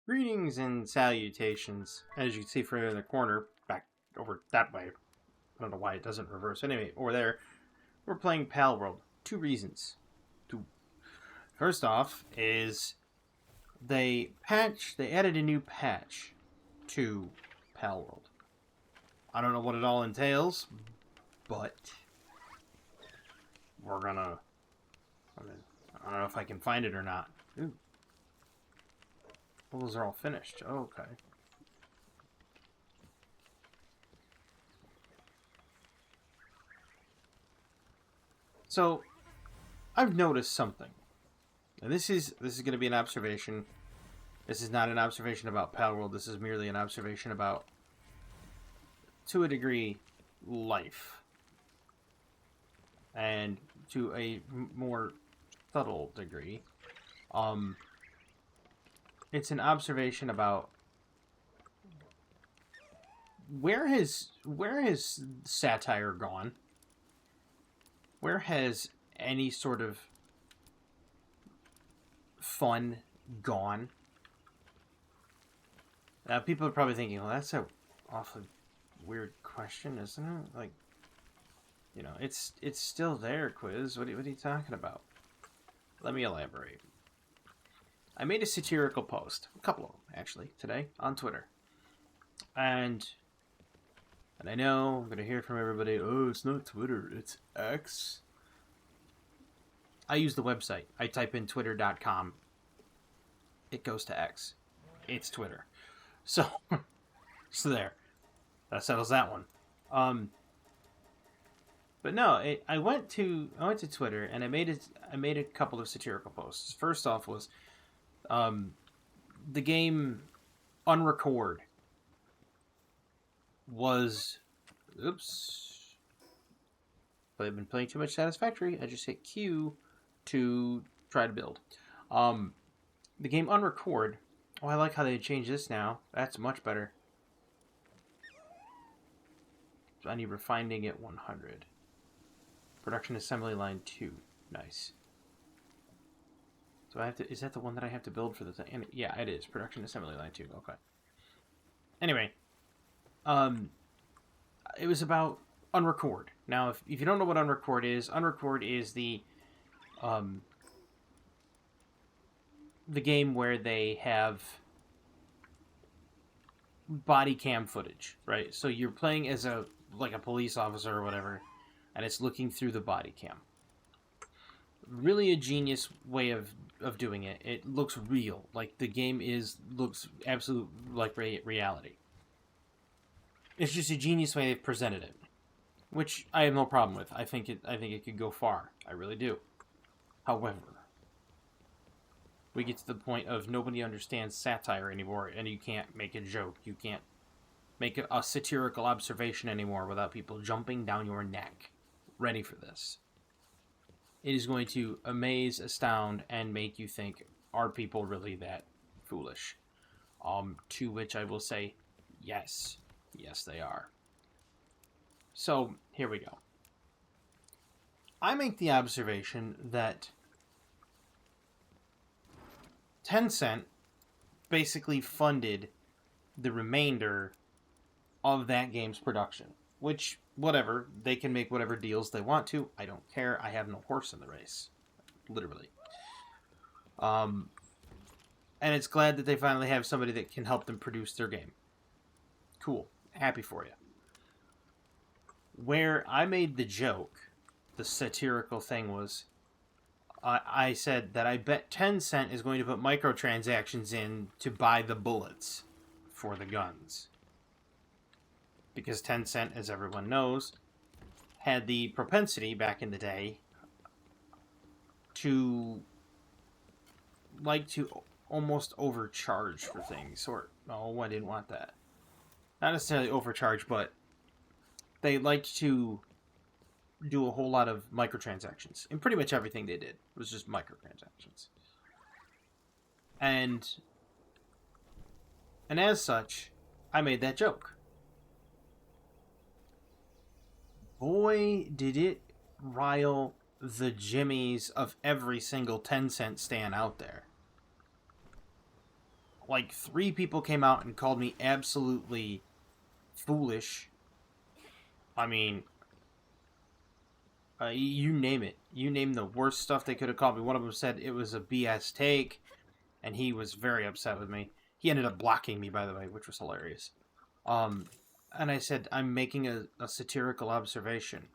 Greetings and salutations. As you can see from in the corner, back over that way. I don't know why it doesn't reverse. Anyway, over there, we're playing Palworld. Two reasons. Two. First off, is they added a new patch to Palworld. I don't know what it all entails, but we're gonna. I don't know if I can find it or not. Ooh. Well, those are all finished. Oh, okay. So, I've noticed something. And this is going to be an observation. This is not an observation about Palworld. This is merely an observation about, to a degree, life. And to a more subtle degree, it's an observation about where has satire gone? Where has any sort of fun gone? Now, people are probably thinking, well, that's a awfully weird question, isn't it? Like, it's still there, Quiz. What are you talking about? Let me elaborate. I made a satirical post, a couple of them, actually, today, on Twitter. And I know I'm going to hear from everybody, oh, it's not Twitter, it's X. I use the website. I type in twitter.com. It goes to X. It's Twitter. So there. That settles that one. But no, I went to Twitter and I made a couple of satirical posts. First off was the game Unrecord was but I've been playing too much Satisfactory. I just hit Q to try to build. The game Unrecord. Oh, I like how they changed this now. That's much better. So I need refining at 100. Production assembly line 2. Nice. So I have to. Is that the one that I have to build for the thing? Yeah, it is. Production assembly line 2. Okay. Anyway, it was about Unrecord. Now, if you don't know what Unrecord is the game where they have body cam footage, right? So you're playing as a police officer or whatever, and it's looking through the body cam. Really a genius way of doing it. It looks real. Like the game looks absolute like reality. It's just a genius way they've presented it, which I have no problem with. I think it could go far. I really do. However, we get to the point of nobody understands satire anymore, and you can't make a joke. You can't make a satirical observation anymore without people jumping down your neck, ready for this. It is going to amaze, astound, and make you think, are people really that foolish? To which I will say, yes. Yes, they are. So, here we go. I make the observation that Tencent basically funded the remainder of that game's production. Which, whatever, they can make whatever deals they want to. I don't care. I have no horse in the race. Literally. And it's glad that they finally have somebody that can help them produce their game. Cool. Happy for you. Where I made the joke, the satirical thing was, I said that I bet Tencent is going to put microtransactions in to buy the bullets for the guns. Because Tencent, as everyone knows, had the propensity back in the day to like to almost overcharge for things. Or, no, I didn't want that. Not necessarily overcharge, but they liked to do a whole lot of microtransactions. And pretty much everything they did was just microtransactions. And as such, I made that joke. Boy, did it rile the jimmies of every single Tencent stan out there. like 3 people came out and called me absolutely foolish. I mean, you name it. You name the worst stuff they could have called me. One of them said it was a BS take, and he was very upset with me. He ended up blocking me, by the way, which was hilarious. And I said, I'm making a satirical observation.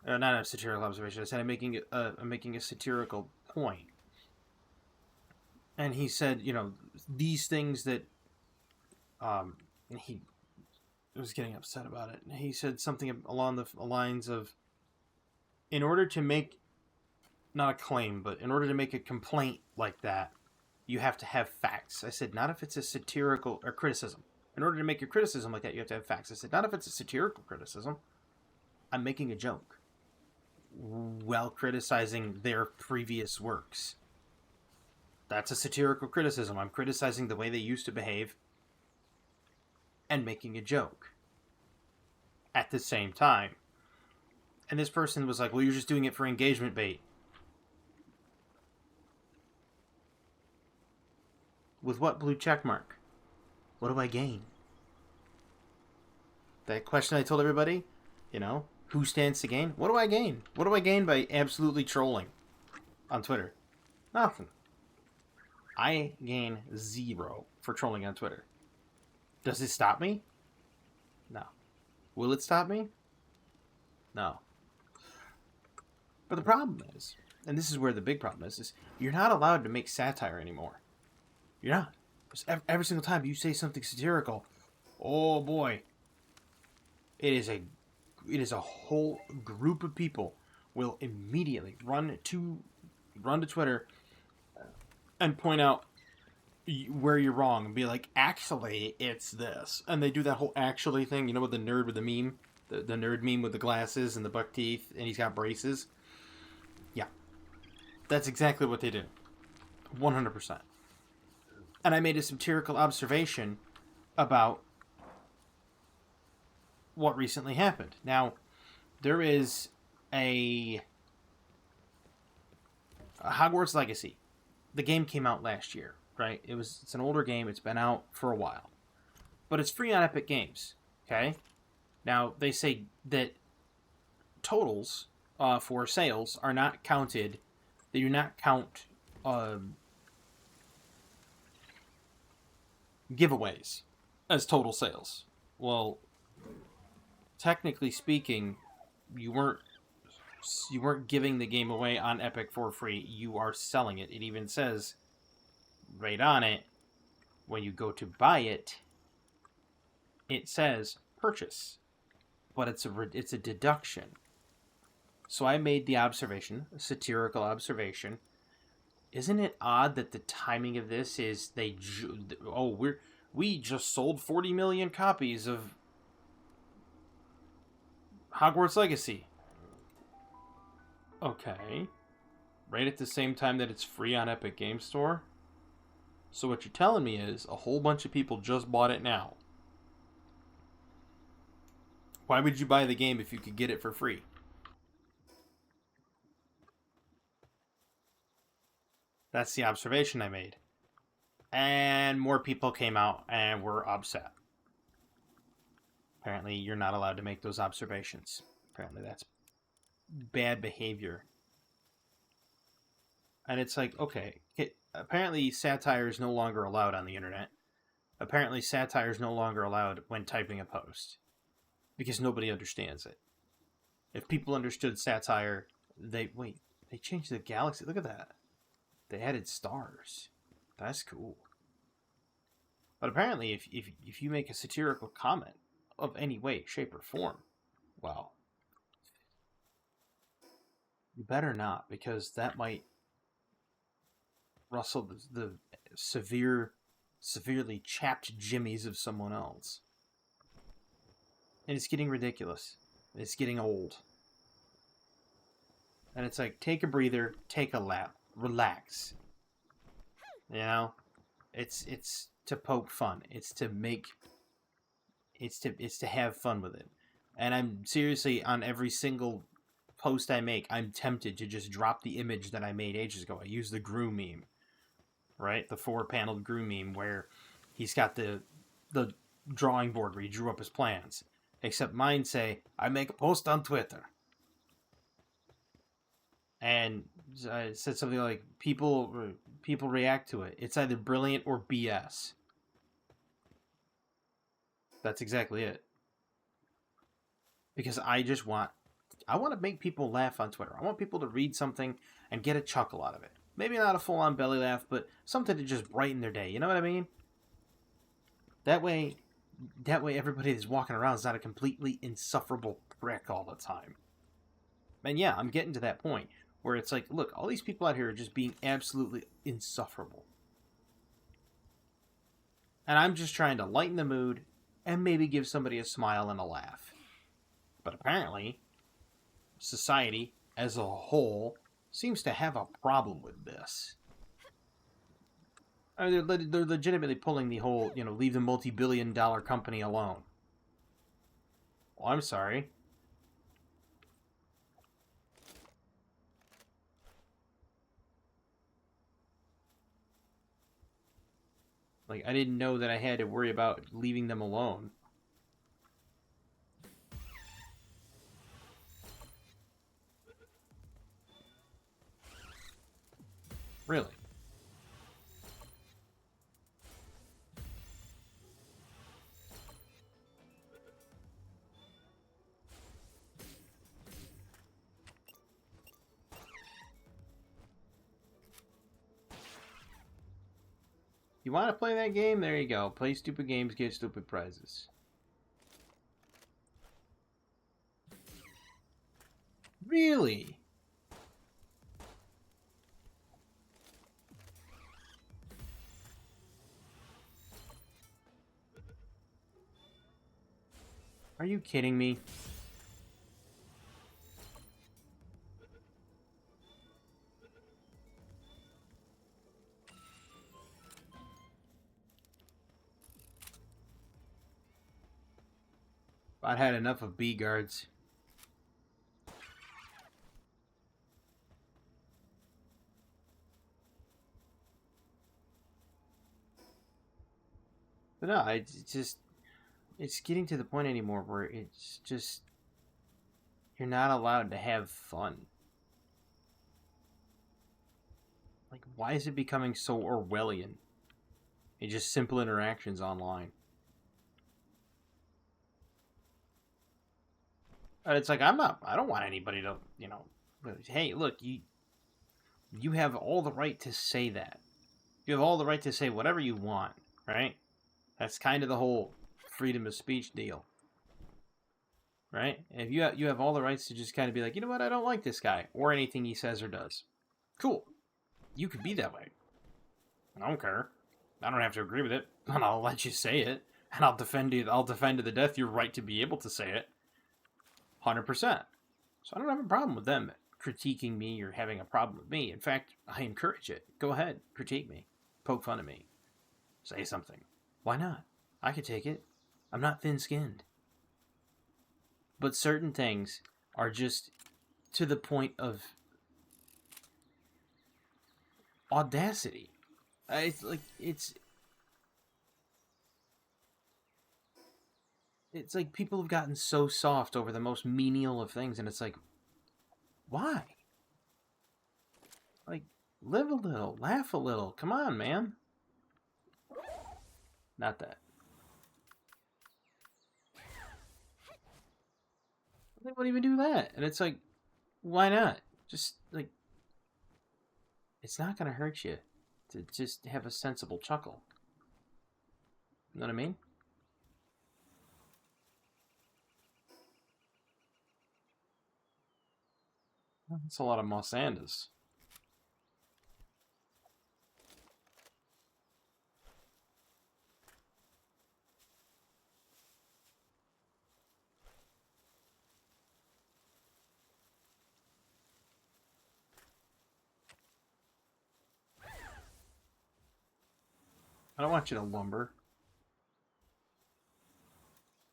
Not a satirical observation. I said I'm making a satirical point. And he said, these things that, he was getting upset about it. He said something along the lines of, in order to make, not a claim, but in order to make a complaint like that, you have to have facts. I said, not if it's a satirical or criticism. In order to make a criticism like that, you have to have facts. I said, not if it's a satirical criticism. I'm making a joke while criticizing their previous works. That's a satirical criticism. I'm criticizing the way they used to behave and making a joke at the same time. And this person was like, well, you're just doing it for engagement bait. With what blue check mark? What do I gain? That question I told everybody, who stands to gain? What do I gain? What do I gain by absolutely trolling on Twitter? Nothing. I gain 0 for trolling on Twitter. Does it stop me? No. Will it stop me? No. But the problem is, and this is where the big problem is you're not allowed to make satire anymore. You're not. Every single time you say something satirical, oh boy, it is a whole group of people will immediately run to Twitter and point out where you're wrong and be like, actually, it's this. And they do that whole actually thing, with the nerd with the meme, the nerd meme with the glasses and the buck teeth, and he's got braces. Yeah, that's exactly what they do. 100%. And I made a satirical observation about what recently happened. Now, there is a Hogwarts Legacy. The game came out last year, right? It's an older game. It's been out for a while. But it's free on Epic Games, okay? Now, they say that totals for sales are not counted. They do not count giveaways as total sales. Well, technically speaking, you weren't giving the game away on Epic for free. You are selling it. It even says right on it, when you go to buy it, it says purchase, but it's a deduction. So I made the observation, a satirical observation. Isn't it odd that the timing of this is we just sold 40 million copies of Hogwarts Legacy. Okay. Right at the same time that it's free on Epic Game Store? So what you're telling me is a whole bunch of people just bought it now. Why would you buy the game if you could get it for free? That's the observation I made. And more people came out and were upset. Apparently, you're not allowed to make those observations. Apparently, that's bad behavior. And it's like, okay, apparently satire is no longer allowed on the internet. Apparently, satire is no longer allowed when typing a post. Because nobody understands it. If people understood satire, they changed the galaxy. Look at that. They added stars. That's cool. But apparently, if you make a satirical comment of any way, shape, or form, well, you better not, because that might rustle the severely chapped jimmies of someone else. And it's getting ridiculous. It's getting old. And it's like, take a breather, take a lap, relax. It's to poke fun. It's to have fun with it. And I'm seriously, on every single post I make, I'm tempted to just drop the image that I made ages ago. I use the Gru meme. right? The 4-paneled Gru meme where he's got the drawing board where he drew up his plans. Except mine say, I make a post on Twitter. And it said something like, people react to it. It's either brilliant or BS. That's exactly it. Because I want to make people laugh on Twitter. I want people to read something and get a chuckle out of it. Maybe not a full-on belly laugh, but something to just brighten their day. You know what I mean? That way everybody that's walking around is not a completely insufferable prick all the time. And yeah, I'm getting to that point where it's like, look, all these people out here are just being absolutely insufferable. And I'm just trying to lighten the mood and maybe give somebody a smile and a laugh. But apparently, society as a whole seems to have a problem with this. I mean, they're legitimately pulling the whole, leave the multi-billion-dollar company alone. Well, I'm sorry. Like, I didn't know that I had to worry about leaving them alone. Really? You want to play that game? There you go. Play stupid games, get stupid prizes. Really? Are you kidding me? I'd had enough of B guards. But no, it's getting to the point anymore where it's just, you're not allowed to have fun. Like, why is it becoming so Orwellian? It's just simple interactions online. And it's like, I don't want anybody to, hey, look, you have all the right to say that. You have all the right to say whatever you want, right? That's kind of the whole freedom of speech deal. Right? If you have all the rights to just kind of be like, you know what, I don't like this guy or anything he says or does. Cool. You could be that way. I don't care. I don't have to agree with it, and I'll let you say it, and I'll defend it. I'll defend to the death your right to be able to say it. 100%. So I don't have a problem with them critiquing me or having a problem with me. In fact, I encourage it. Go ahead, critique me, poke fun at me, say something. Why not? I could take it. I'm not thin-skinned. But certain things are just to the point of audacity. It's like people have gotten so soft over the most menial of things, and it's like, why? Like, live a little, laugh a little. Come on, man. Not that. They won't even do that. And it's like, why not? Just, like, it's not going to hurt you to just have a sensible chuckle. You know what I mean? That's a lot of Mosandas. I don't want you to lumber.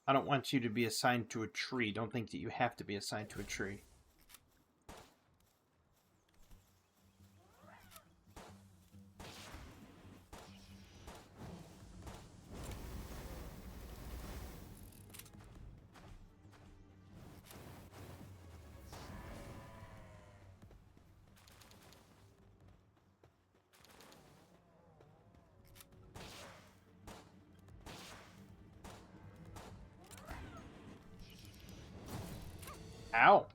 I don't want you to be assigned to a tree. Don't think that you have to be assigned to a tree. Ow!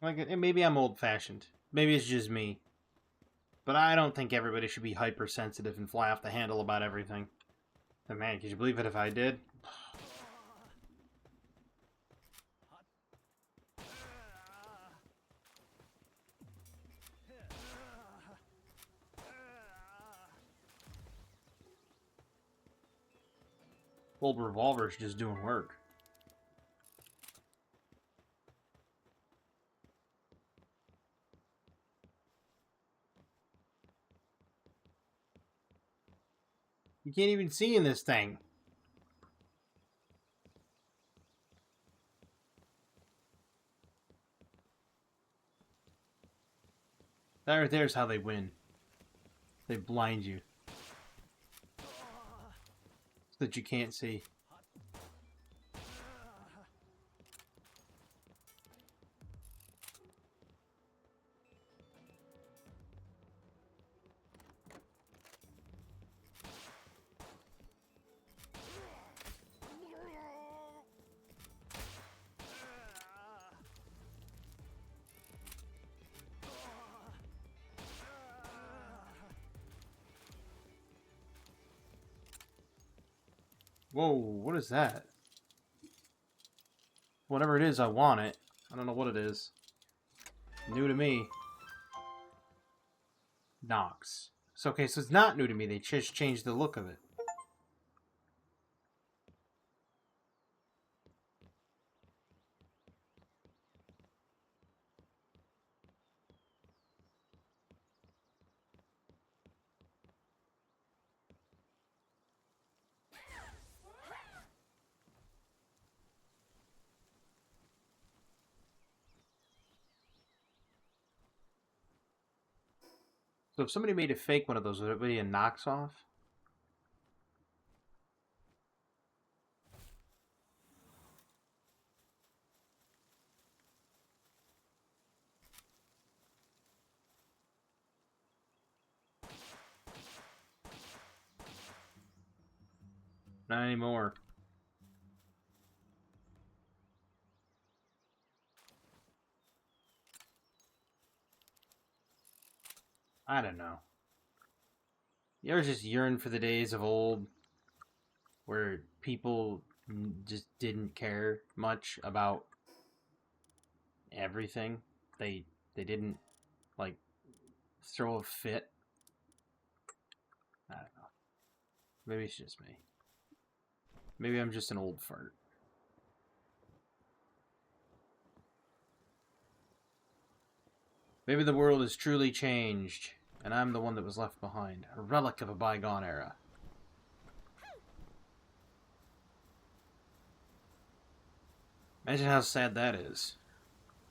Like, maybe I'm old-fashioned. Maybe it's just me. But I don't think everybody should be hypersensitive and fly off the handle about everything. And man, could you believe it if I did? Old revolver's just doing work. You can't even see in this thing. That right there's how they win. They blind you. So that you can't see. Whoa, what is that? Whatever it is, I want it. I don't know what it is. New to me. Nox. So, okay, so it's not new to me. They just changed the look of it. So if somebody made a fake one of those, would it be a Nox off? Not anymore. I don't know. You ever just yearn for the days of old where people just didn't care much about everything? They didn't, like, throw a fit? I don't know. Maybe it's just me. Maybe I'm just an old fart. Maybe the world has truly changed, and I'm the one that was left behind. A relic of a bygone era. Imagine how sad that is.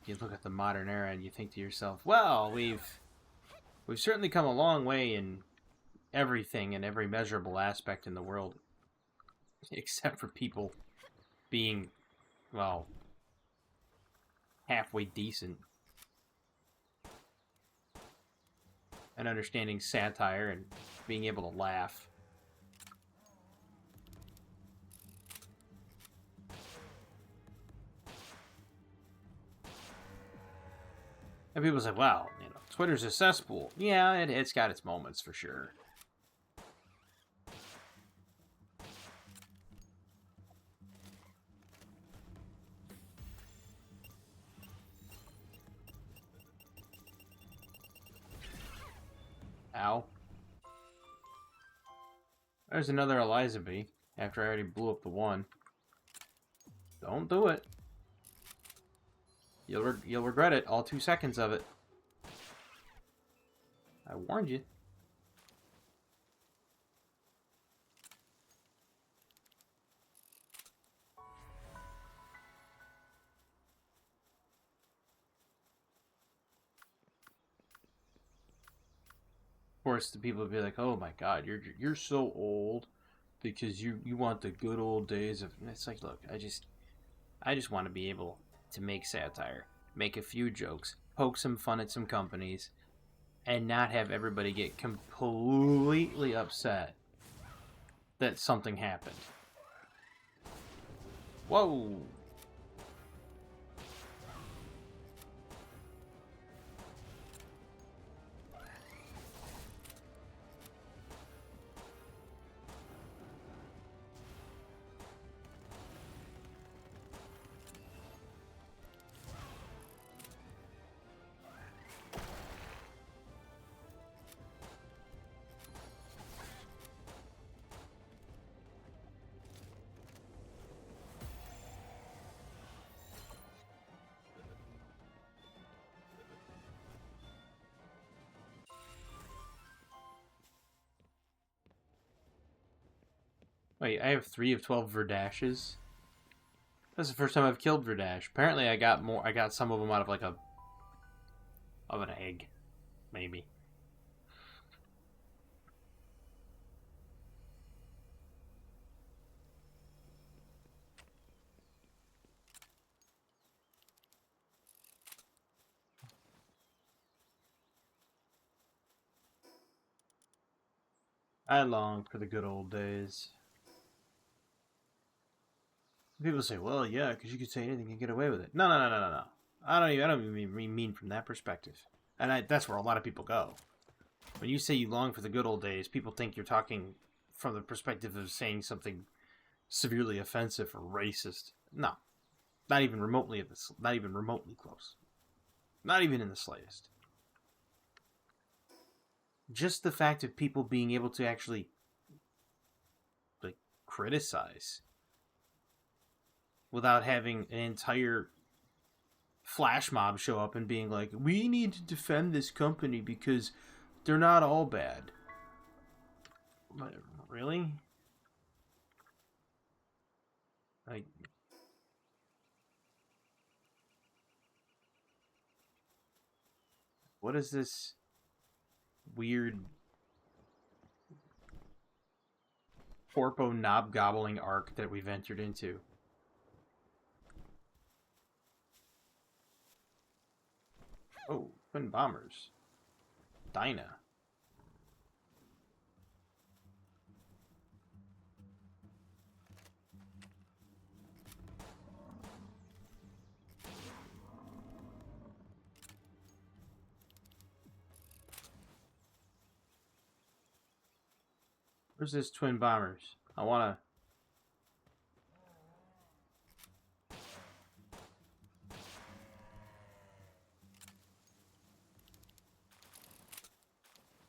You look at the modern era and you think to yourself, well, we've certainly come a long way in everything and every measurable aspect in the world. Except for people being, well, halfway decent. And understanding satire and being able to laugh. And people say, well, you know, Twitter's a cesspool. Yeah, it's got its moments for sure. Ow. There's another Eliza Bee, after I already blew up the one. Don't do it. You'll regret it, all 2 seconds of it. I warned you. Of course, the people would be like, "Oh my God, you're so old because you want the good old days of." And it's like, look, I just want to be able to make satire, make a few jokes, poke some fun at some companies, and not have everybody get completely upset that something happened. Whoa! Wait, I have 3 of 12 Verdashes? That's the first time I've killed Verdash. Apparently I got more. I got some of them out of like an egg. Maybe. I long for the good old days. People say, "Well, yeah, because you could say anything and get away with it." No, no, no, no, no, no. I don't even mean from that perspective. And that's where a lot of people go. When you say you long for the good old days, people think you're talking from the perspective of saying something severely offensive or racist. No, not even remotely. Not even remotely close. Not even in the slightest. Just the fact of people being able to actually like criticize without having an entire flash mob show up and being like, "We need to defend this company because they're not all bad." Really? Like, what is this weird Corpo knob gobbling arc that we've entered into? Oh, twin bombers. Dinah. Where's this twin bombers? I wanna.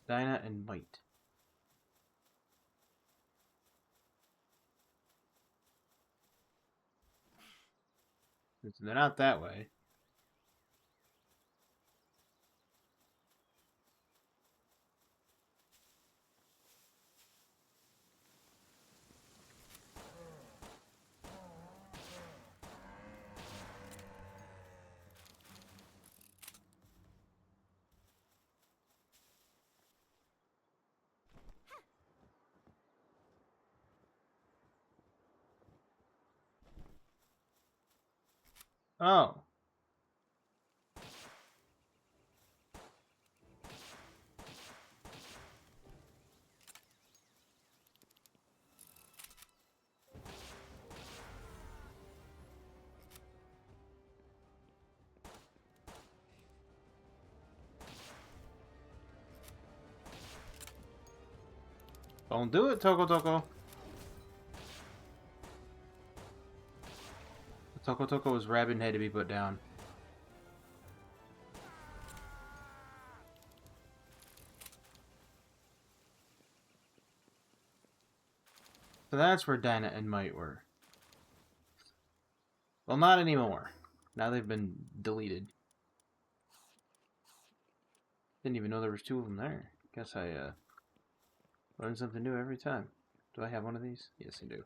Dinah and Might. They're not that way. Oh. Don't do it, Toko Toko. Toko Toko's rabbit had to be put down. So that's where Dinah and Might were. Well, not anymore. Now they've been deleted. Didn't even know there was 2 of them there. Guess I learn something new every time. Do I have one of these? Yes, I do.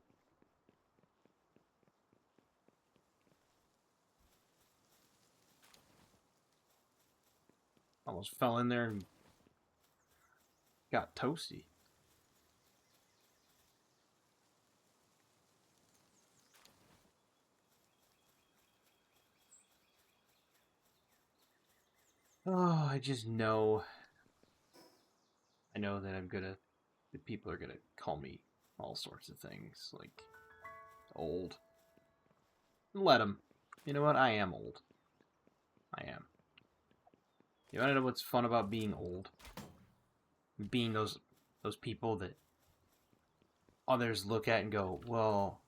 Almost fell in there and got toasty. Oh, I just know. I know that that people are gonna call me all sorts of things, like old. Let them. You know what? I am old. I am. You wanna know what's fun about being old? Being those people that others look at and go, well,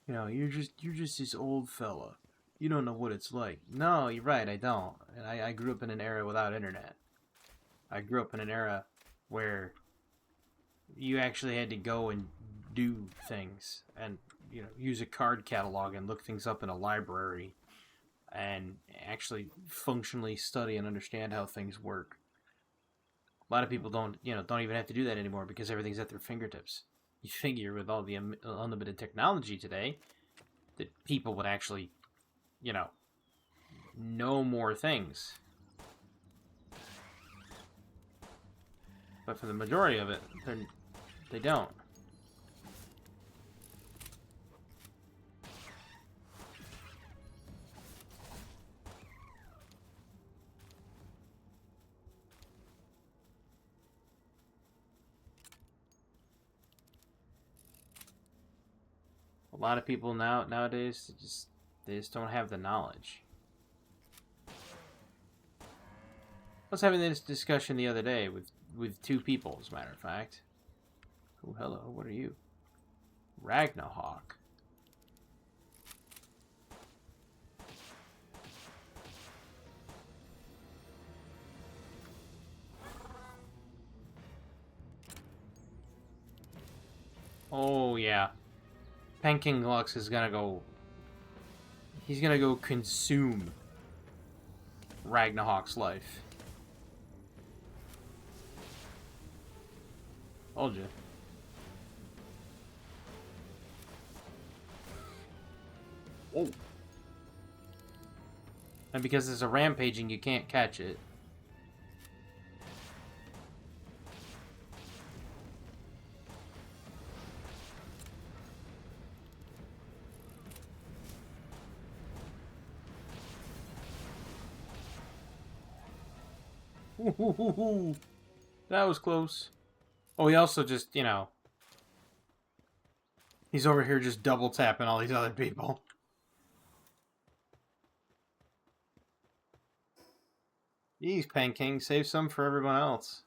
you know, you're just this old fella. You don't know what it's like. No, you're right, I don't. And I grew up in an era without internet. I grew up in an era where you actually had to go and do things and, you know, use a card catalog and look things up in a library and actually functionally study and understand how things work. A lot of people don't even have to do that anymore because everything's at their fingertips. You figure with all the unlimited technology today that people would actually, you know more things. But for the majority of it, they don't. A lot of people nowadays they just don't have the knowledge. I was having this discussion the other day with two people, as a matter of fact. Oh, hello. What are you? Ragnarok. Oh yeah, King Lux is gonna go. He's gonna go consume Ragnarok's life. Told you. Whoa. And because it's a rampaging, you can't catch it. Ooh, that was close. Oh, he also just, he's over here just double tapping all these other people. Jeez, Pan King, save some for everyone else.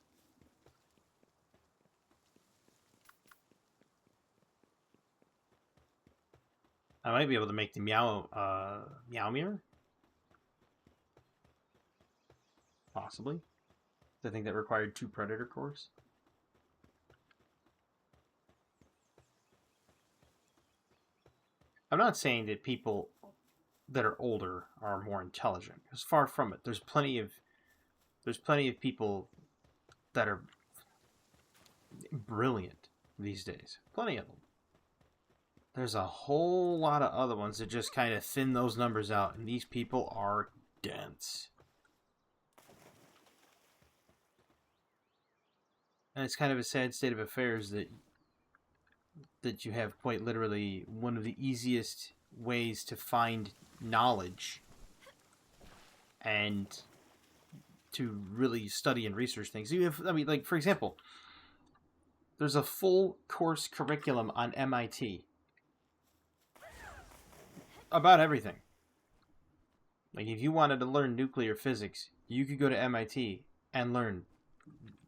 I might be able to make the Meow Mirror. Possibly. I think that required 2 Predator cores. I'm not saying that people that are older are more intelligent. It's far from it. There's plenty of people that are brilliant these days. Plenty of them. There's a whole lot of other ones that just kind of thin those numbers out, and these people are dense. And it's kind of a sad state of affairs that you have quite literally one of the easiest ways to find knowledge and to really study and research things. You have, like, for example, there's a full course curriculum on MIT about everything. Like, if you wanted to learn nuclear physics, you could go to MIT and learn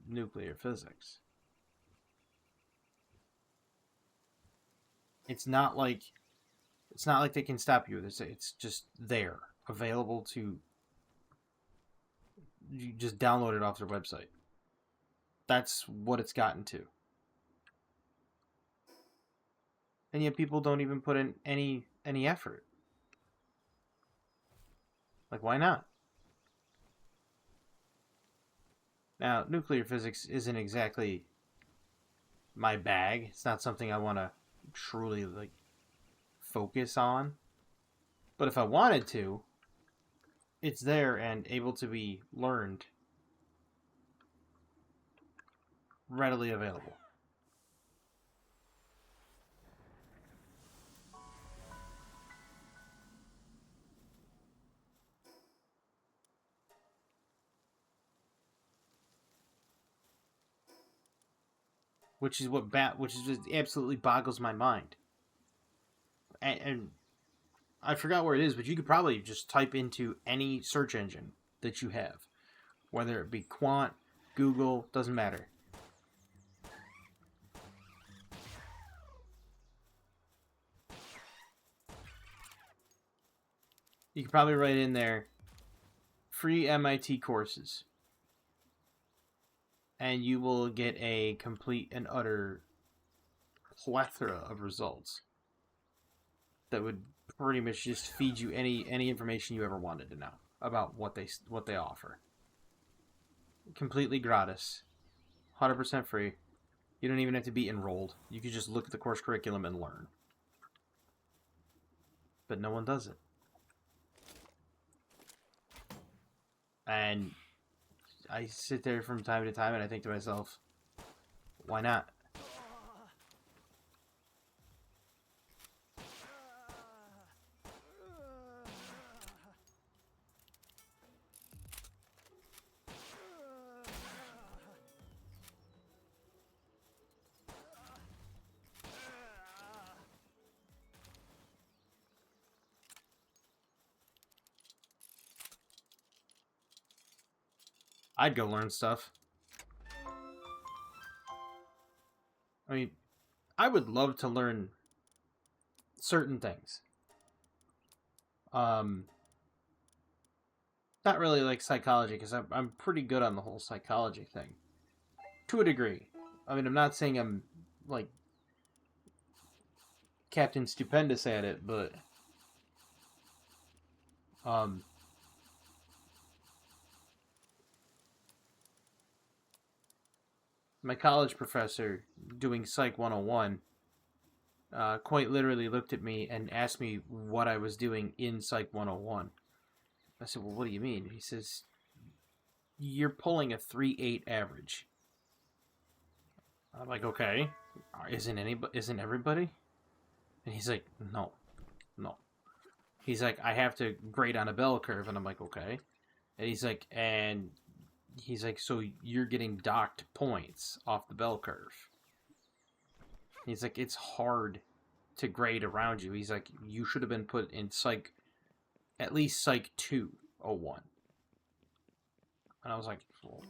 nuclear physics. It's not like they can stop you. It's just there, available to you. Just download it off their website. That's what it's gotten to. And yet people don't even put in any effort. Like, why not? Now, nuclear physics isn't exactly my bag. It's not something I want to truly, like, focus on. But if I wanted to, it's there and able to be learned, readily available. which is just absolutely boggles my mind. And I forgot where it is, but you could probably just type into any search engine that you have, whether it be Quant, Google, doesn't matter. You could probably write in there free MIT courses, and you will get a complete and utter plethora of results that would pretty much just feed you any information you ever wanted to know about what they offer. Completely gratis, 100% free. You don't even have to be enrolled. You can just look at the course curriculum and learn. But no one does it. And I sit there from time to time and I think to myself, why not? I'd go learn stuff. I mean, I would love to learn certain things. Not really like psychology, because I'm pretty good on the whole psychology thing. To a degree. I mean, I'm not saying I'm, like, Captain Stupendous at it, but... my college professor doing Psych 101 quite literally looked at me and asked me what I was doing in Psych 101. I said, well, what do you mean? He says, you're pulling a 3.8 average. I'm like, okay. Isn't everybody? And he's like, no. He's like, I have to grade on a bell curve. And I'm like, okay. And he's like, so you're getting docked points off the bell curve. He's like, it's hard to grade around you. He's like, you should have been put in Psych, at least Psych 201. And I was like, well,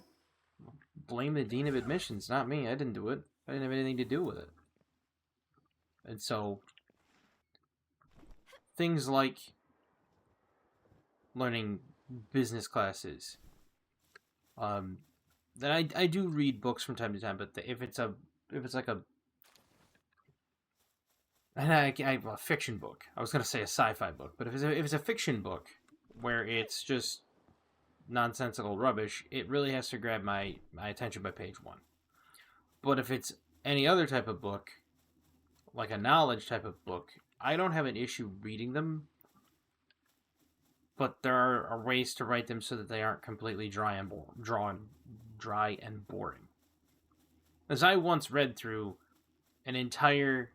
blame the Dean of Admissions, not me. I didn't do it. I didn't have anything to do with it. And so, things like learning business classes, that I do read books from time to time, but if it's like a fiction book. I was gonna say a sci-fi book, but if it's a fiction book where it's just nonsensical rubbish, it really has to grab my attention by page 1. But if it's any other type of book, like a knowledge type of book, I don't have an issue reading them. But there are ways to write them so that they aren't completely dry and boring. As I once read through an entire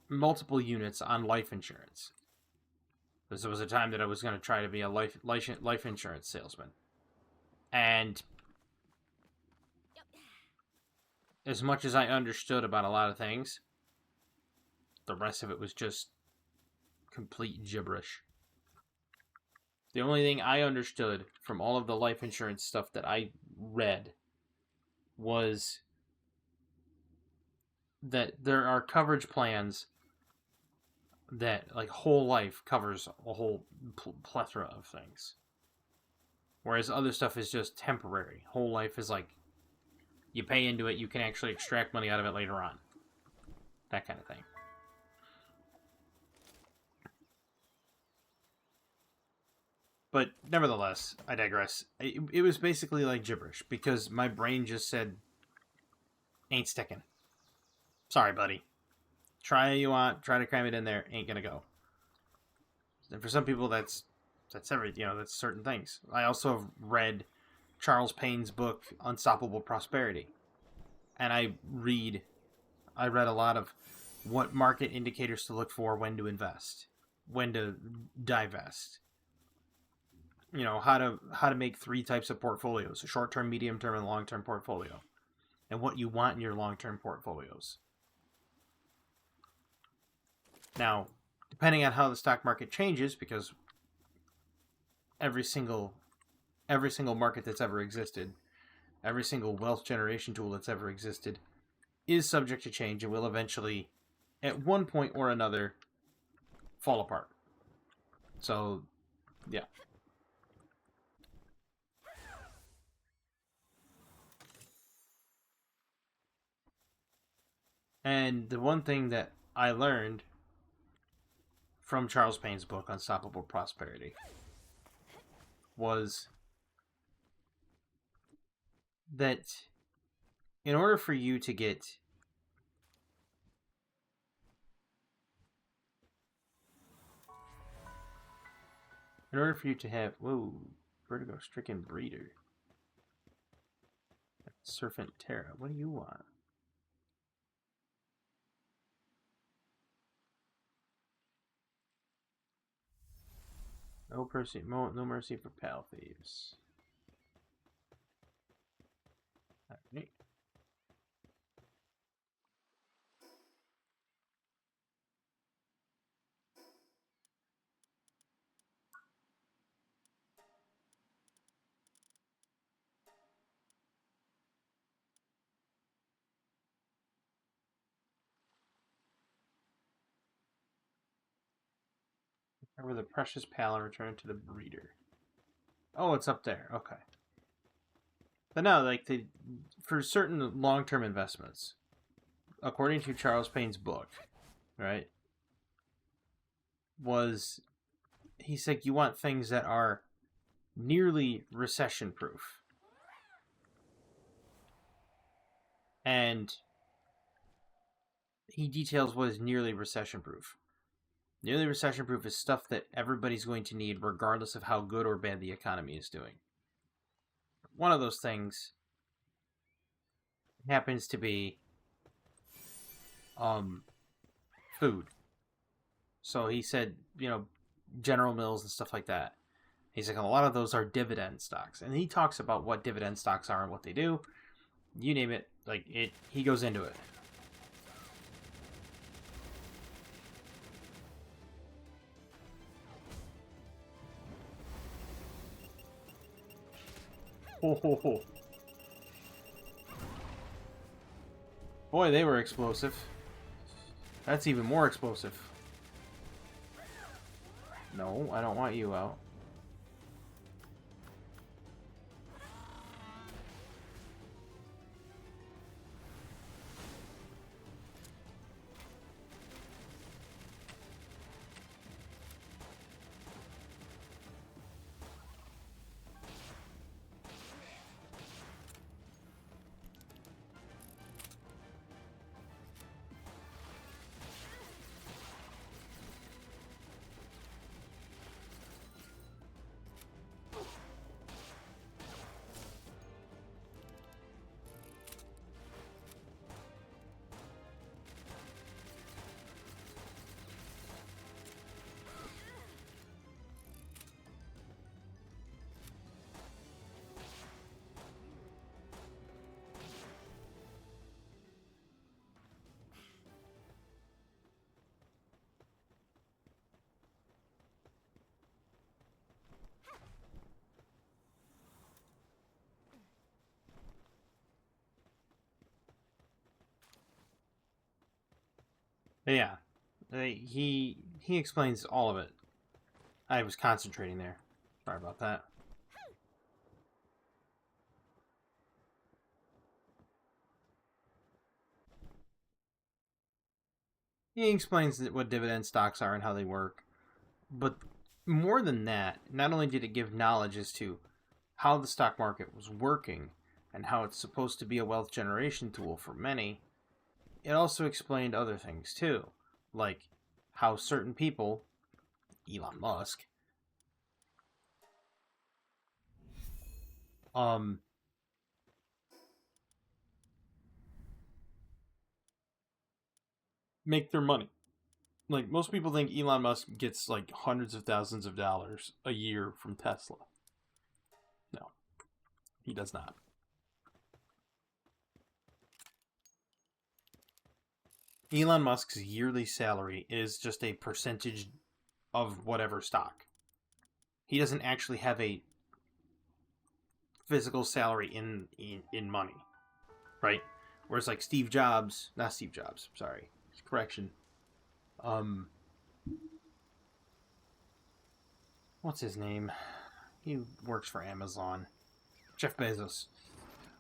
multiple units on life insurance. There was a time that I was going to try to be a life insurance salesman. And as much as I understood about a lot of things, the rest of it was just complete gibberish. The only thing I understood from all of the life insurance stuff that I read was that there are coverage plans that, like, whole life covers a whole plethora of things. Whereas other stuff is just temporary. Whole life is like, you pay into it, you can actually extract money out of it later on. That kind of thing. But nevertheless, I digress. It was basically like gibberish, because my brain just said, ain't sticking. Sorry, buddy. Try all you want, try to cram it in there, ain't gonna go. And for some people, that's that's certain things. I also have read Charles Payne's book, Unstoppable Prosperity. And I read a lot of what market indicators to look for, when to invest, when to divest. How to make 3 types of portfolios: a short-term, medium-term, and long-term portfolio. and what you want in your long-term portfolios. Now, depending on how the stock market changes, because every single market that's ever existed, every single wealth generation tool that's ever existed is subject to change and will eventually, at one point or another, fall apart. So, yeah. And the one thing that I learned from Charles Payne's book, Unstoppable Prosperity, was that in order for you to get in order for you to have vertigo stricken breeder, Serpent Terra, what do you want? No mercy for pal thieves. Alright. Recover the precious pal and return to the breeder. Oh, it's up there. Okay. But no, like for certain long-term investments, according to Charles Payne's book, right, he said you want things that are nearly recession-proof. And he details what is nearly recession-proof. Nearly recession-proof is stuff that everybody's going to need regardless of how good or bad the economy is doing. One of those things happens to be food. So he said, General Mills and stuff like that. He's like, a lot of those are dividend stocks. And he talks about what dividend stocks are and what they do. You name it, he goes into it. Ho, ho, ho. Boy, they were explosive. That's even more explosive. No, I don't want you out. But yeah, he explains all of it. I was concentrating there. Sorry about that. He explains what dividend stocks are and how they work. But more than that, not only did it give knowledge as to how the stock market was working and how it's supposed to be a wealth generation tool for many, it also explained other things too, like how certain people, Elon Musk, make their money. Like, most people think Elon Musk gets like hundreds of thousands of dollars a year from Tesla. No, he does not. Elon Musk's yearly salary is just a percentage of whatever stock. He doesn't actually have a physical salary in money, right? Whereas like Steve Jobs, not Steve Jobs, sorry, correction. Um, what's his name? He works for Amazon. Jeff Bezos.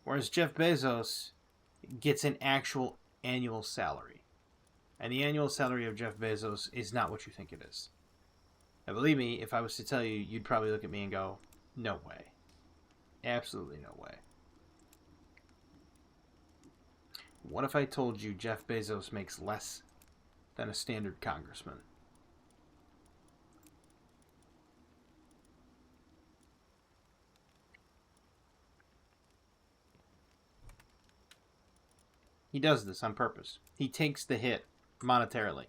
Whereas Jeff Bezos gets an actual annual salary. And the annual salary of Jeff Bezos is not what you think it is. Now, believe me, if I was to tell you, you'd probably look at me and go, no way. Absolutely no way. What if I told you Jeff Bezos makes less than a standard congressman? He does this on purpose. He takes the hit monetarily.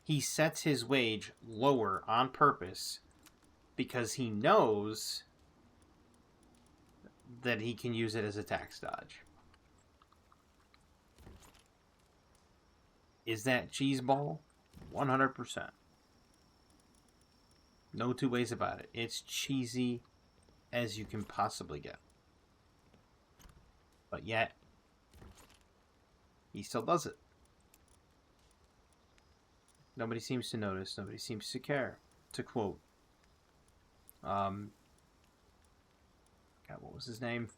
He sets his wage lower on purpose because he knows that he can use it as a tax dodge. Is that cheeseball? 100%. No two ways about it. It's cheesy as you can possibly get. But yet, he still does it. Nobody seems to notice. Nobody seems to care. To quote, God, what was his name?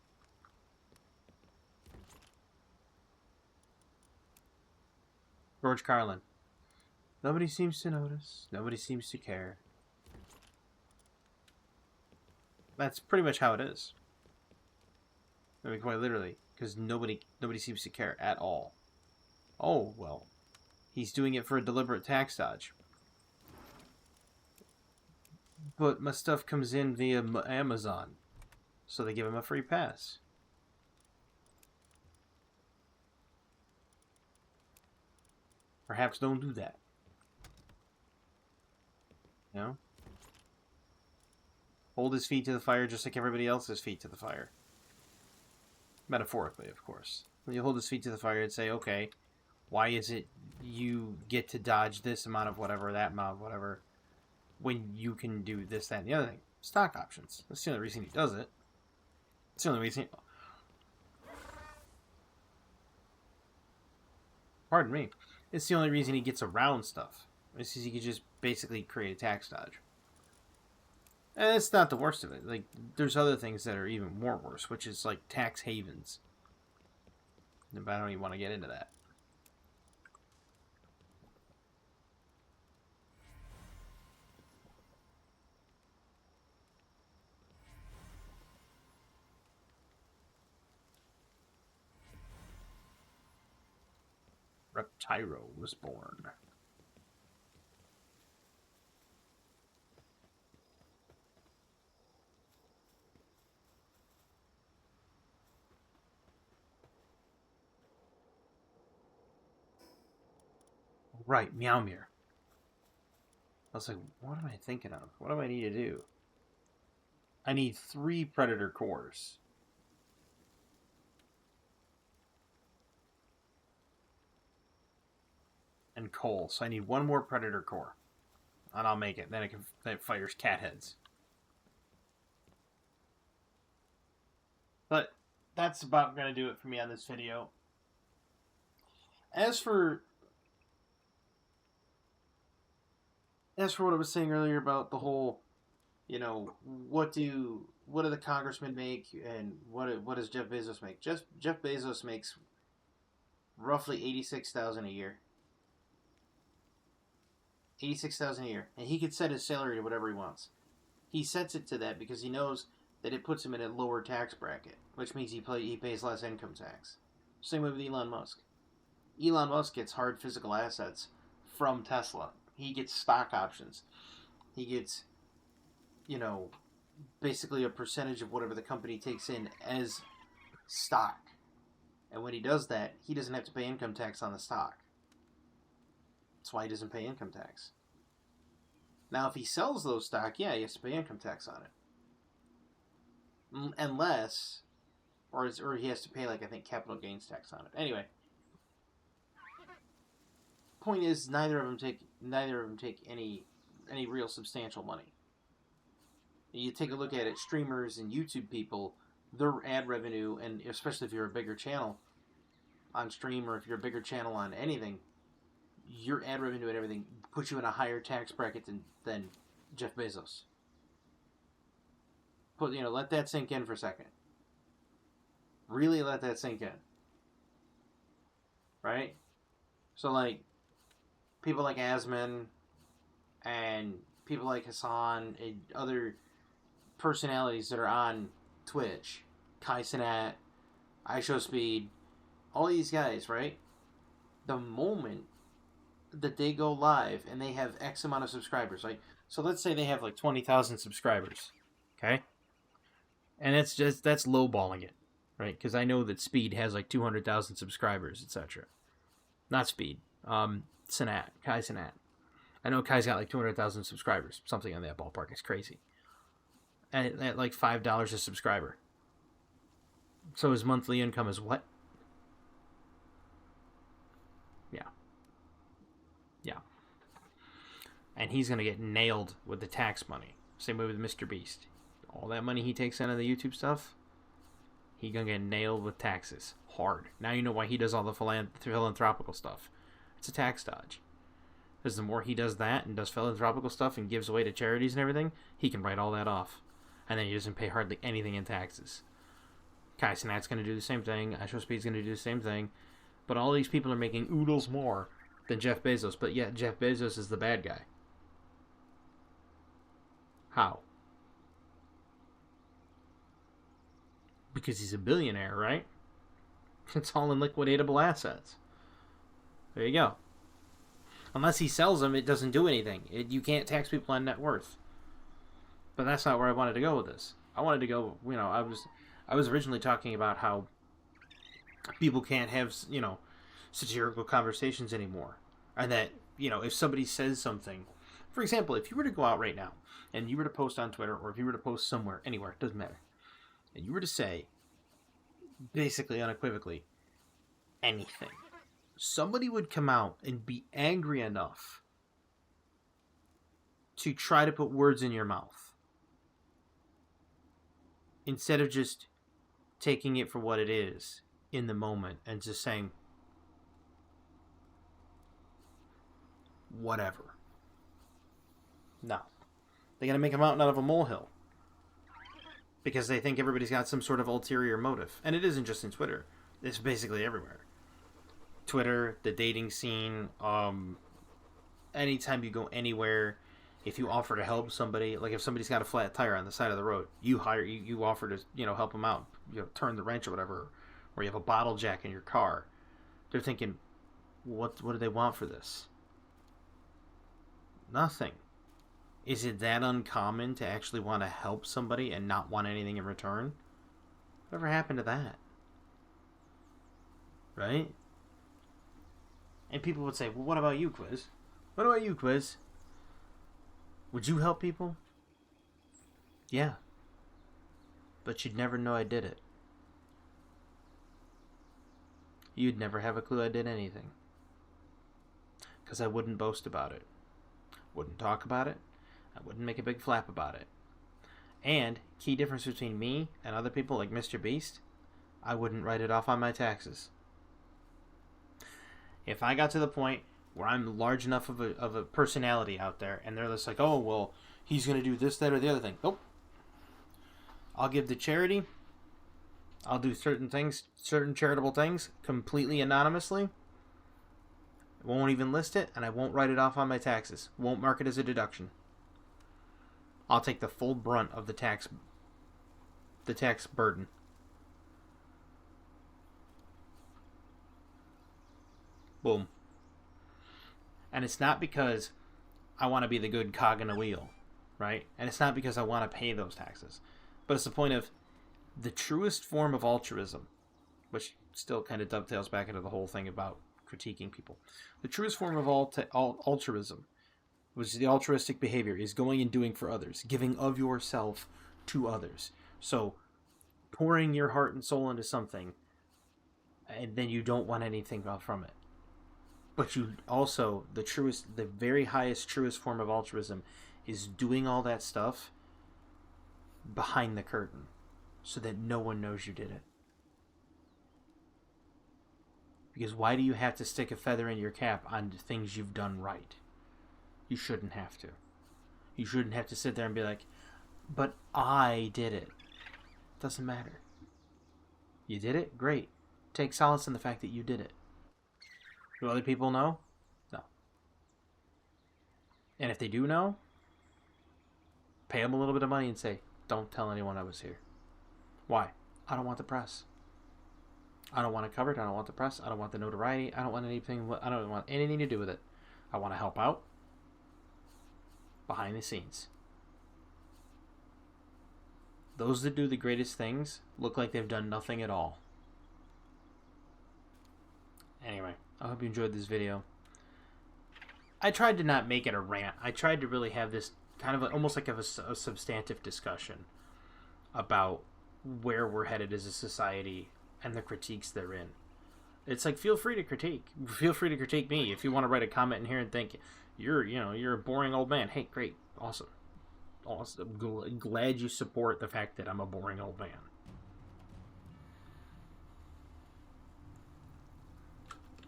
George Carlin. Nobody seems to notice. Nobody seems to care. That's pretty much how it is. I mean, quite literally, because nobody seems to care at all. Oh, well, he's doing it for a deliberate tax dodge. But my stuff comes in via Amazon, so they give him a free pass. Perhaps don't do that. You know? Hold his feet to the fire just like everybody else's feet to the fire. Metaphorically, of course. When you hold his feet to the fire and say, okay, why is it you get to dodge this amount of whatever, that amount of whatever, when you can do this, that, and the other thing? Stock options. That's the only reason he does it. That's the only reason... Pardon me. It's the only reason he gets around stuff. It's because he could just basically create a tax dodge. And it's not the worst of it. Like, there's other things that are even more worse, which is like tax havens. But I don't even want to get into that. Reptyro was born. Right, Meowmere. I was like, what am I thinking of? What do I need to do? I need 3 Predator cores. And coal, so I need 1 more Predator core. And I'll make it. Then it fires cat heads. But that's about going to do it for me on this video. As for what I was saying earlier about the whole, you know, what do the congressmen make and what does Jeff Bezos make? Jeff Bezos makes roughly $86,000 a year. $86,000 a year, and he could set his salary to whatever he wants. He sets it to that because he knows that it puts him in a lower tax bracket, which means he pays less income tax. Same way with Elon Musk. Elon Musk gets hard physical assets from Tesla. He gets stock options. He gets, you know, basically a percentage of whatever the company takes in as stock. And when he does that, he doesn't have to pay income tax on the stock. That's why he doesn't pay income tax. Now, if he sells those stock, yeah, he has to pay income tax on it. Unless, or he has to pay, like, I think, capital gains tax on it. Anyway. point is, neither of them take any real substantial money. You take a look at it, streamers and YouTube people, their ad revenue, and especially if you're a bigger channel on stream, or if you're a bigger channel on anything, your ad revenue and everything puts you in a higher tax bracket than Jeff Bezos. Let that sink in for a second. Really let that sink in. Right? So, like, people like Asman and people like Hassan and other personalities that are on Twitch, Kai Cenat, iShowSpeed, all these guys, right? The moment that they go live and they have X amount of subscribers, like, so let's say they have like 20,000 subscribers, okay? And that's lowballing it, right? Because I know that Speed has like 200,000 subscribers, etc. Not Speed, Kai Cenat. I know Kai's got like 200,000 subscribers, something on that ballpark. It's crazy. And at like $5 a subscriber. So his monthly income is what? Yeah. And he's going to get nailed with the tax money. Same way with Mr. Beast. All that money he takes in of the YouTube stuff, he's going to get nailed with taxes. Hard. Now you know why he does all the philanthropical stuff. It's a tax dodge. Because the more he does that and does philanthropical stuff and gives away to charities and everything, he can write all that off. And then he doesn't pay hardly anything in taxes. Kai Cenat's going to do the same thing. iShowSpeed's going to do the same thing. But all these people are making oodles more than Jeff Bezos. But yet Jeff Bezos is the bad guy. How? Because he's a billionaire, right? It's all in liquidatable assets. There you go. Unless he sells them, it doesn't do anything. You can't tax people on net worth. But that's not where I wanted to go with this. I wanted to go, I was originally talking about how people can't have, satirical conversations anymore. And that, if somebody says something, for example, if you were to go out right now and you were to post on Twitter, or if you were to post somewhere, anywhere, it doesn't matter, and you were to say, basically unequivocally, anything, somebody would come out and be angry enough to try to put words in your mouth instead of just taking it for what it is in the moment and just saying whatever. No. They gotta make a mountain out of a molehill. Because they think everybody's got some sort of ulterior motive. And it isn't just in Twitter. It's basically everywhere. Twitter, the dating scene, anytime you go anywhere, if you offer to help somebody, like if somebody's got a flat tire on the side of the road, you offer to, help them out, turn the wrench or whatever, or you have a bottle jack in your car. They're thinking, what do they want for this? Nothing. Is it that uncommon to actually want to help somebody and not want anything in return? Whatever happened to that? Right? And people would say, well, what about you, Quiz? What about you, Quiz? Would you help people? Yeah. But you'd never know I did it. You'd never have a clue I did anything. Because I wouldn't boast about it. Wouldn't talk about it. I wouldn't make a big flap about it. And, key difference between me and other people like Mr. Beast, I wouldn't write it off on my taxes. If I got to the point where I'm large enough of a personality out there, and they're just like, oh, well, he's going to do this, that, or the other thing. Nope. I'll give to charity. I'll do certain things, certain charitable things, completely anonymously. Won't even list it, and I won't write it off on my taxes. Won't mark it as a deduction. I'll take the full brunt of the tax burden. Boom. And it's not because I want to be the good cog in the wheel, right? And it's not because I want to pay those taxes. But it's the point of the truest form of altruism, which still kind of dovetails back into the whole thing about critiquing people. The truest form of altruism, which is the altruistic behavior, is going and doing for others, giving of yourself to others. So pouring your heart and soul into something, and then you don't want anything from it. But you also, the very highest, truest form of altruism is doing all that stuff behind the curtain so that no one knows you did it. Because why do you have to stick a feather in your cap on things you've done right? You shouldn't have to. You shouldn't have to sit there and be like, but I did it. Doesn't matter. You did it? Great. Take solace in the fact that you did it. Do other people know? No. And if they do know, pay them a little bit of money and say, don't tell anyone I was here. Why? I don't want the press. I don't want it covered. I don't want the press. I don't want the notoriety. I don't want anything. I don't want anything to do with it. I want to help out behind the scenes. Those that do the greatest things look like they've done nothing at all. Anyway, I hope you enjoyed this video. I tried to not make it a rant. I tried to really have this kind of almost like a substantive discussion about where we're headed as a society and the critiques therein. It's like, feel free to critique. Feel free to critique me. If you want to write a comment in here and think you're a boring old man. Hey, great. Awesome. Glad you support the fact that I'm a boring old man.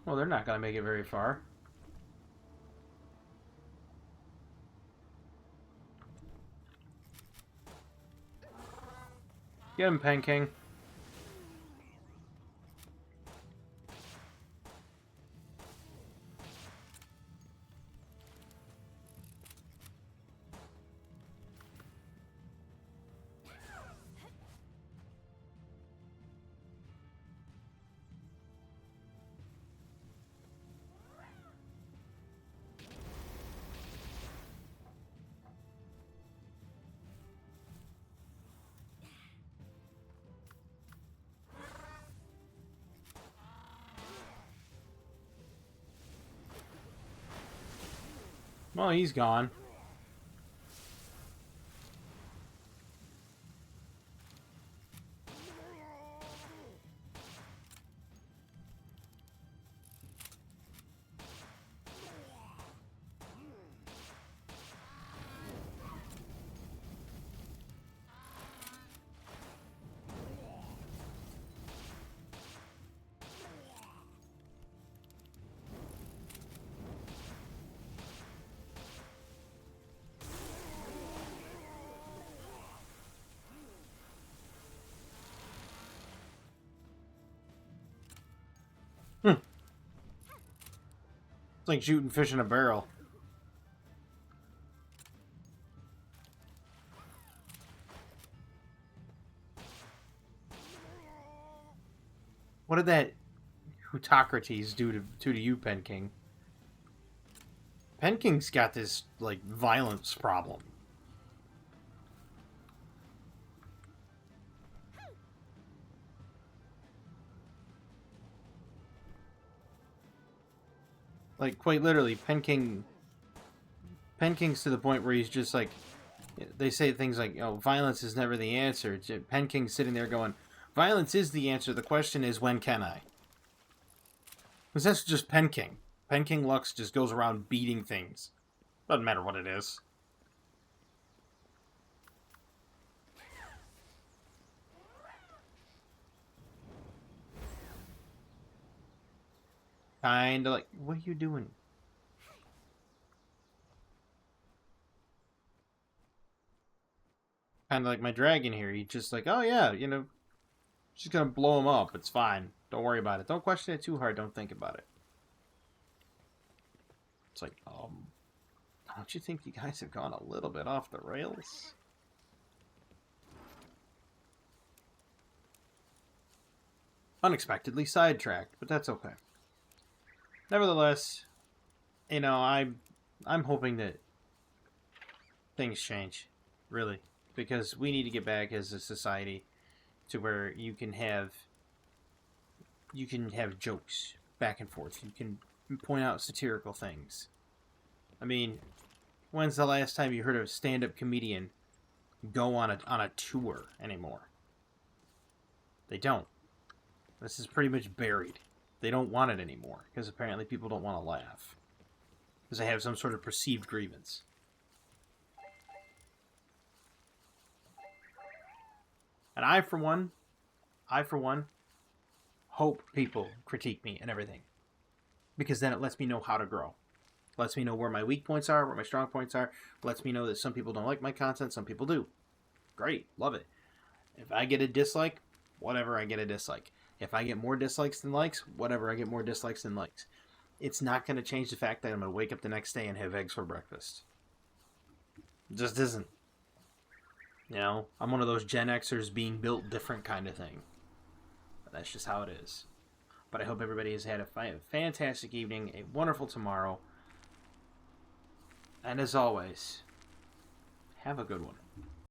Well, they're not going to make it very far. Get him, Pen King. Well, he's gone. It's like shooting fish in a barrel. What did that Hutocrates do to you, Pen King? Pen King's got this, like, violence problem. Like, quite literally, Pen King's to the point where he's just like, they say things like, oh, violence is never the answer. Pen King's sitting there going, violence is the answer. The question is, when can I? Because that's just Pen King. Pen King Lux just goes around beating things. Doesn't matter what it is. Kinda like, what are you doing? Kinda like my dragon here. He's just like, oh yeah, just gonna blow him up. It's fine. Don't worry about it. Don't question it too hard. Don't think about it. It's like, don't you think you guys have gone a little bit off the rails? Unexpectedly sidetracked, but that's okay. Nevertheless, I'm hoping that things change, really, because we need to get back as a society to where you can have jokes back and forth. You can point out satirical things. I mean, when's the last time you heard a stand-up comedian go on a tour anymore? They don't. This is pretty much buried. They don't want it anymore because apparently people don't want to laugh because they have some sort of perceived grievance. And I, for one, hope people critique me and everything. Because then it lets me know how to grow. Lets me know where my weak points are, where my strong points are. Lets me know that some people don't like my content, some people do. Great, love it. If I get a dislike, whatever, I get a dislike. If I get more dislikes than likes, whatever, I get more dislikes than likes. It's not going to change the fact that I'm going to wake up the next day and have eggs for breakfast. It just isn't. You know, I'm one of those Gen Xers being built different kind of thing. But that's just how it is. But I hope everybody has had a fantastic evening, a wonderful tomorrow. And as always, have a good one.